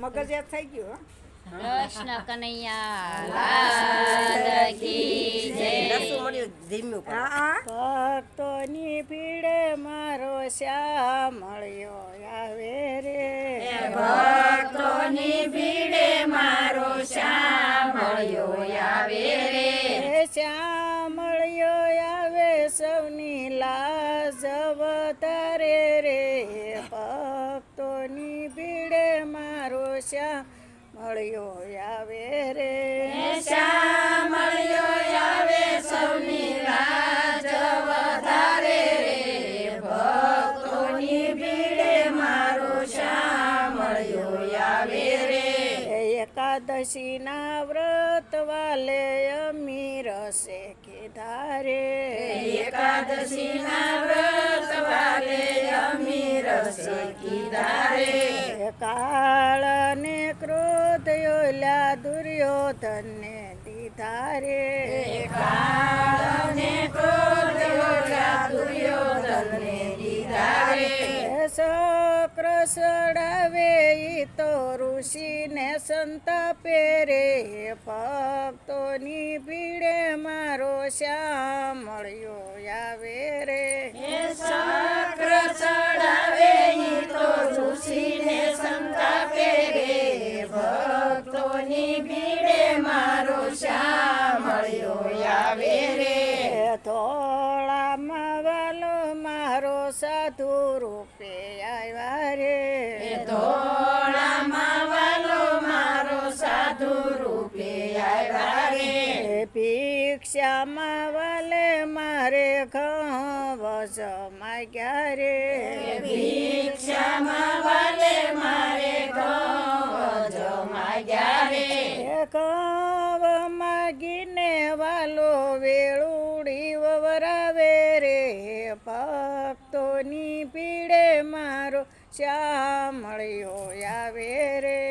મગજ યાદ થઈ ગયું. કૃષ્ણ કનૈયા લાલ કી જય. ભક્તોની ભીડે મારો શ્યામ મળ્યો આવે રે. ભક્તોની ભીડે મારો શ્યામ મળ્યો આવે રે. શ્યામ મળ્યો આવે સૌની લાજ વધારે રે. ભક્તોની ભીડે મારો શ્યામ મળ્યો આવે રે. શ્યામ મળ્યો આવે સૌની લાજ વધારે રે. ભક્તોની ભીડે મારો શ્યામ મળ્યો આવે રે. એકાદશીના વ્રત વાલે અમીર સે કીધા રે. એકાદશીના વ્રત વાલે અમીર સે કીધા રે. કાળ ને ક્રોધ યોલ્યા દુર્યોધનને દીધા રે. કાળ ને ક્રોધ યોલ્યા દુર્યોધનને દીધા રે. શક્ર સડાવે ઈ તો ઋષિને સંતાપે રે. ભક્તોની ભીડે મારો શ્યામ મળ્યો આવે રે. શક્ર ચડાવે ઈ તો ઋષિને સંતાપે રે. ભક્તોની ભીડે મારો શ્યામ મળ્યો આવે રે. ધોળામાં વાલો મારો સાધુ રૂપે આવ્યા રે. ધોળામાં વાલો મારો સાધુ રૂપે આવ્યા રે. ભિક્ષામાં વાલે મારે ઘઉં માગ્યા રે. ભિક્ષામાં વાલે મારે ઘઉં માગ્યા રે. ઘઉં માગીને વાલો વેળુડી વવરાવે રે. ભક્તોની ભીડે મારો શ્યામ મળ્યો આવે રે.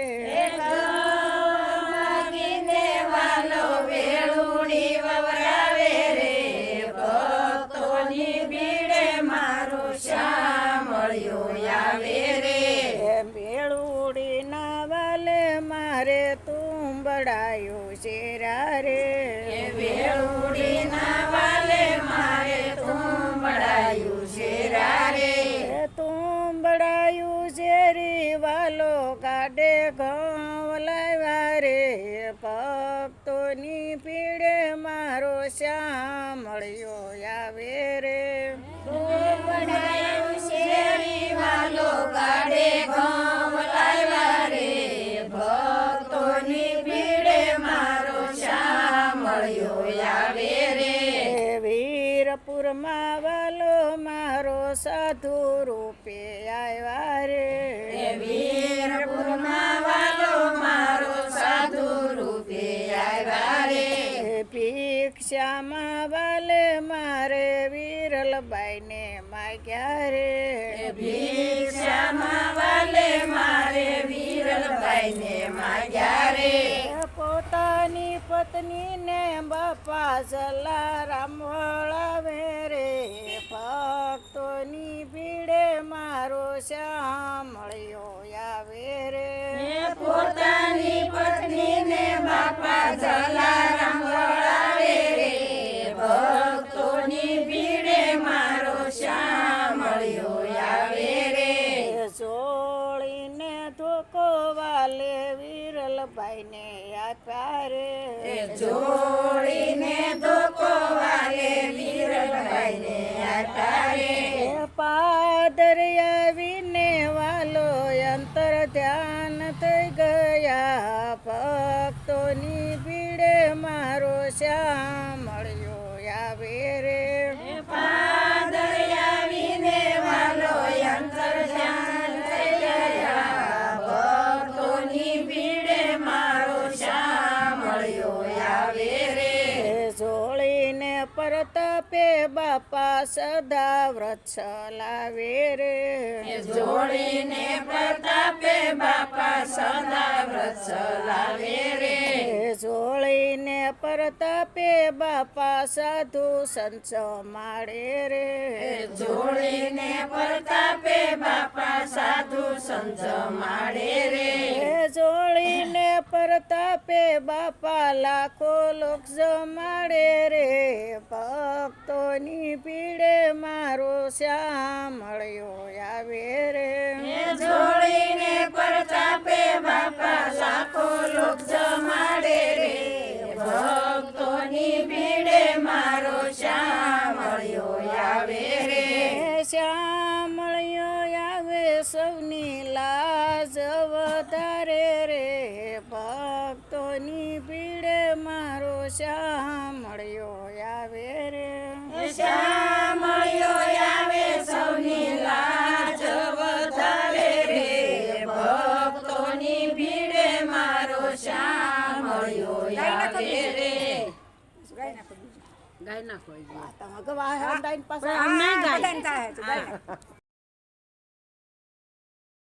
માગીને વાલો વેળુડી વવરાવે રે. ભક્તોની ભીડે મારો શ્યામ મળ્યો આવે રે. વેળુડીના વાલે મારે તુંબડાયું શેરા રે. વેળુડીના વાલે મારે તુંબડાયું શેરા રે. તુંબડાયું શેરી વાલો કાઢે ઘઉં લાવ્યા રે. ભક્તોની પીડે મારો શ્યામ મળ્યો આવે રે. તુંબડાયું શેરી વાલો કાઢે ઘઉં લાવ્યા રે. ભક્તોની ભીડે મારો શ્યામ મળ્યો આવે રે. વીરપુરમાં વાલો મારો સાધુ રૂપે આવ્યા રે. વીરપુરમાં વાલો મારો સાધુ રૂપે આવ્યા રે. ભિક્ષામાં વાલે મારે વિરલબાઈને માગ્યા રે. ભિક્ષામાં વાલે મારે વિરલભાઈને માગ્યા રે. પોતાની પત્નીને બાપા જલારામ વળાવે રે. ભક્તોની ભીડે મારો શ્યામ મળ્યો આવે રે. પોતાની પત્નીને બાપા જલારામ વળાવે રે. ભક્તોની ભીડે મારો શ્યામ મળ્યો આવે રે. જોડીને ધોકો વાલે વિરલભાઈને આપ્યા રે. જોડીને ધોકો વાલે વિરલભાઈને આપ્યા રે. પાદર આવીને વાલો અંતર ધ્યાન થઈ ગયા. ભક્તોની ભીડે મારો શ્યામ મળ્યો આવે રે. પાદર આવીને વાલો અંતર ધ્યાન થઈ ગયા. ભક્તોની ભીડે મારો શ્યામ મળ્યો આવે રે. જોડીને પરતાપે બાપા સદા વ્રત ચલાવે રે. જોડીને પ્રતાપે બાપા સદા વ્રત ચલાવે રે. જોડીને પરતાપે બાપા સાધુ સંત માળે રે. જોડીને પ્રતાપે બાપા સાધુ સંત માળે રે. જોડીને પ્રતાપે બાપા લાખો લોક જમાડે રે ભક્તોની ભીડે મારો શ્યામળિયો આવે રે જોડીને પ્રતાપે બાપા લાખો લોક જમાડે રે ભક્તોની ભીડે મારો શ્યામળિયો આવે રે શ્યામળિયો આવે સૌની લાજ વધારે રે ભક્તોની ભીડે મારો શ્યામળિયો આવે રે શ્યામળિયો આવે સૌની લાજ વધારે રે ભક્તોની ભીડે મારો શ્યામળિયો આવે રે ગાય નાખો